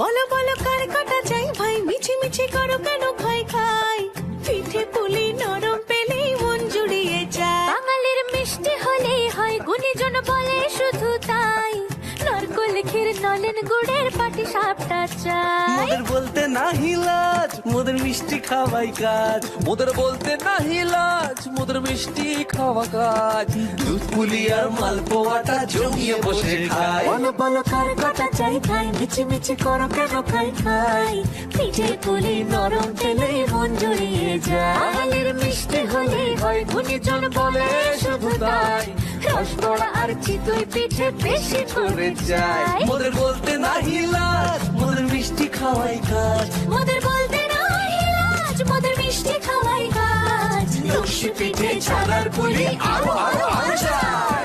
বলো বলো কার কাটা চাই ভাই, মিছি মিছি করো কেন খাই খাই, পিঠে পুলি নরম পেলেই মন জুড়িয়ে যায়। বাঙালির মিষ্টি হলেই হয়, গুণীজন বলে শুধু তাই, নারকোল ক্ষীর নলেন গুড়ের পাটি সাপটা চাই। মোদের বলতে নাহি লাজ, মোদের মিষ্টি খাওয়াই কাজ। মোদের বলতে নাহি লাজ, মোদের মিষ্টি খাওয়া কাজ। দুধ পুলি আর মালপোয়াটা জমিয়ে বসে খায়। বলো বলো কার কাটা চাই ভাই, মিছি মিছি করো কেন খাই খাই, পিঠে পুলি নরম পেলেই মন জুড়িয়ে যায়। বাঙালির মিষ্টি হলেই হয়, গুণীজন বলে শুধু তাই, রসবড়া আর চিতই পিঠে বেশি করে যায়। মোদের বলতে নাহি লাজ, মোদের মিষ্টি খাওয়াই কাজ। মোদের বলতে নাই লাজ, মোদের মিষ্টি খাওয়াই কাজ। লক্ষ্মী পিঠে ছানার পুলি আরো আরো আরো চাই।